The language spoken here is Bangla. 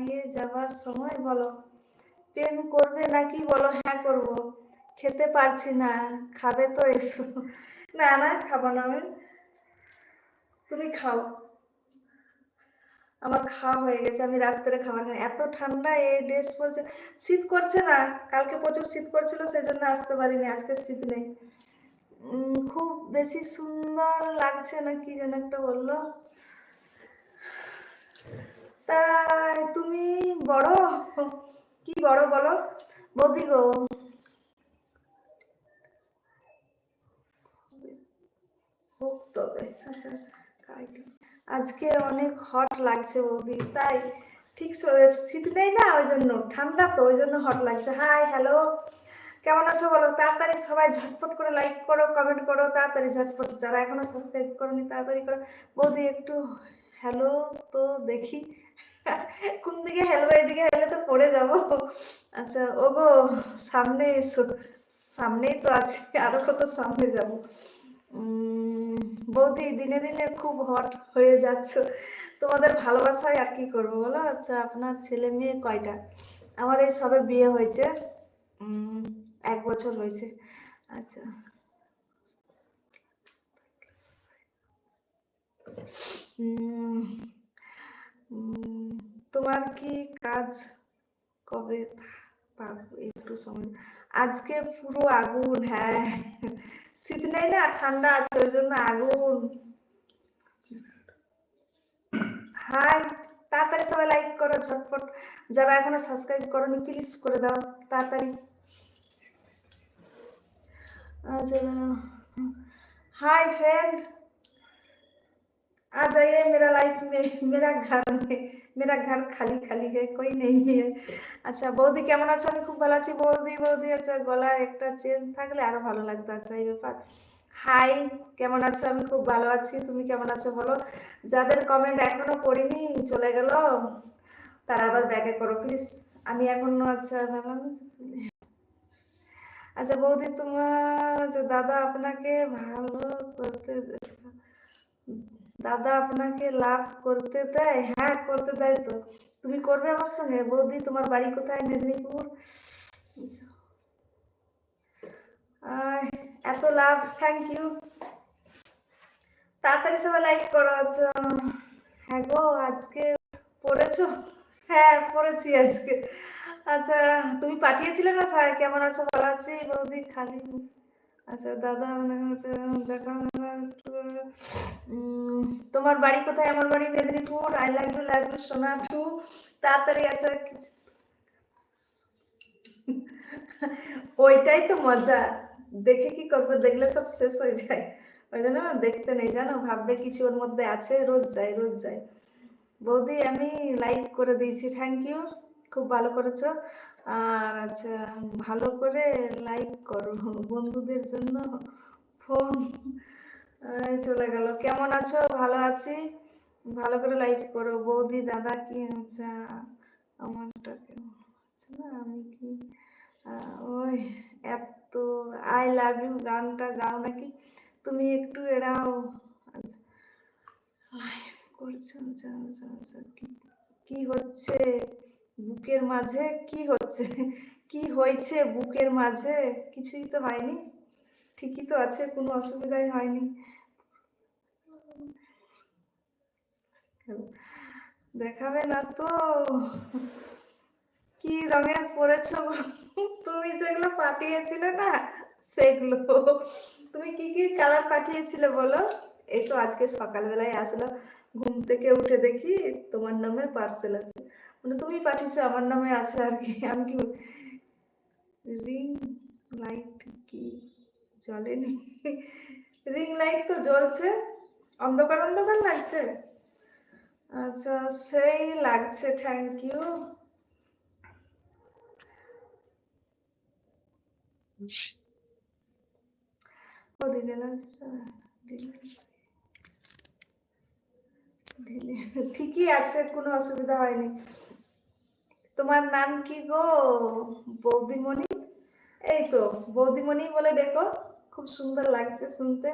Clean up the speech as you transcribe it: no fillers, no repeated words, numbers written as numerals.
হারিয়ে যাবার সময় বলো। প্রেম করবে নাকি বলো? হ্যাঁ করব। খেতে পারছি না, খাবে তো এসো। না না, খাবো না আমি, তুমি খাও। আমার খাওয়া হয়ে গেছে, আমি রাত্রে খাবার খাই। এত ঠান্ডা, এই ড্রেস পরছে। শীত করছে না, কালকে প্রচুর শীত করছিল, সেই জন্য আসতে পারিনি। আজকে শীত নেই। খুব বেশি সুন্দর লাগছে না কি যেন একটা বললো। তাই তুমি বড়, কি বড় বলো বৌদি গো? হোক তবে। আচ্ছা, আজকে অনেক হট লাগছে বৌদি। তাই ঠিক শীত নেই না, ওই জন্য ঠান্ডা, তো ওই জন্য হট লাগছে। হাই হ্যালো, কেমন আছো বলো? তাড়াতাড়ি সবাই ঝটপট করে লাইক করো, কমেন্ট করো, তাড়াতাড়ি ঝটপট। যারা এখনো সাবস্ক্রাইব করোনি তাড়াতাড়ি করো। বৌদি একটু হ্যালো তো দেখি। কোন দিকে হেলবো? এদিকে হেলে তো পড়ে যাব। আচ্ছা ওগো, সামনে এসো। সামনেই তো আছে, আরো কত সামনে যাব। বৌদি দিনে দিনে খুব হট হয়ে যাচ্ছ, তোমাদের ভালোবাসায় আর কি করবো বলো। আচ্ছা আপনার ছেলে মেয়ে কয়টা? আমার এই সবে বিয়ে হয়েছে, 1 বছর হয়েছে। আচ্ছা, তোমার কি কাজ কবে পাবো একটু সময়? আজকে পুরো আগুন। হ্যাঁ, শীত নেই না, ঠান্ডা আছে, ওই জন্য আগুন। হাই, তাড়াতাড়ি সবাই লাইক করো ঝটপট। যারা এখনো সাবস্ক্রাইব করোনি প্লিজ করে দাও তাড়াতাড়ি। अच्छा, हाय फ्रेंड, आ जाइए मेरा लाइफ में, मेरा घर खाली खाली है, कोई नहीं है। আচ্ছা বৌদি কেমন আছো? আমি খুব ভালো আছি বৌদি। বৌদি আচ্ছা, গলার একটা চেন থাকলে আরো ভালো লাগতো। আচ্ছা এই ব্যাপার। হাই, কেমন আছো? আমি খুব ভালো আছি, তুমি কেমন আছো বলো। যাদের কমেন্ট এখনো পড়িনি চলে গেল, তারা আবার ব্যাকে করো প্লিজ। আমি এখনো, আচ্ছা ভালো। আচ্ছা বৌদি, তোমার দাদা আপনাকে ভালো করতে, দাদা আপনাকে লাভ করতে দেয়? হ্যাঁ করতে দেয় তো। তুমি করবে আমার সঙ্গে? বৌদি তোমার বাড়ি কোথায়? মেদিনীপুর। এত লাভ, থ্যাংক ইউ। তাড়াতাড়ি সবাই লাইক করো। আচ্ছা, হ্যাঁ গো আজকে পড়েছো? হ্যাঁ পড়েছি আজকে। আচ্ছা তুমি পাঠিয়েছিলে না স্যার? কেমন আছো? ভালো আছি বৌদি, খালি। আচ্ছা দাদা হচ্ছে দেখা একটু। তোমার বাড়ি কোথায়? আমার বাড়ি মেদিনীপুর। আই লাভ ইউ সোনা টু। তাড়াতাড়ি। আচ্ছা, ওইটাই তো মজা। দেখে কি করবো, দেখলে সব শেষ হয়ে যায়, ওই জন্য না দেখতে নেই জানো। ভাববে কিছু ওর মধ্যে আছে, রোজ যাই রোজ যাই। বৌদি আমি লাইক করে দিয়েছি, থ্যাংক ইউ, খুব ভালো করেছো। আর আচ্ছা, ভালো করে লাইক করো, বন্ধুদের জন্য ফোন চলে গেল। কেমন আছো? ভালো আছি, ভালো করে লাইক করো বৌদি। দাদা কি আচ্ছা, আমারটা কেমন আছে না, আমি কি ওই এত আই লাভ ইউ গানটা গাও নাকি তুমি? একটু এড়াও। আচ্ছা লাইভ করছো? আচ্ছা আচ্ছা আচ্ছা, কি হচ্ছে বুকের মাঝে? কি হচ্ছে, কি হয়েছে বুকের মাঝে? কিছুই তো হয়নি, ঠিকই তো আছে, কোনো অসুবিধাই হয়নি। দেখাবে না তো? কি রঙের পরেছো? তুমি যেগুলো পাঠিয়েছিলে না সেগুলো। তুমি কি কি কালার পাঠিয়েছিলে বলো? এই তো আজকে সকালবেলায় আসলো, ঘুম থেকে উঠে দেখি তোমার নামে পার্সেল আছে, মানে তুমি পাঠিয়েছো আমার নামে আছে আর কি। আমি কি রিং লাইট কি জ্বলেনি? রিং লাইট তো জ্বলছে, অন্ধকার অন্ধকার লাগছে। আচ্ছা সেই লাগছে, থ্যাংক ইউ। ঠিকই আছে, কোনো অসুবিধা হয়নি। তোমার নাম কি গো? বৌদিমণি। এই তো বৌদিমণি বলে ডেকো, খুব সুন্দর লাগছে শুনতে।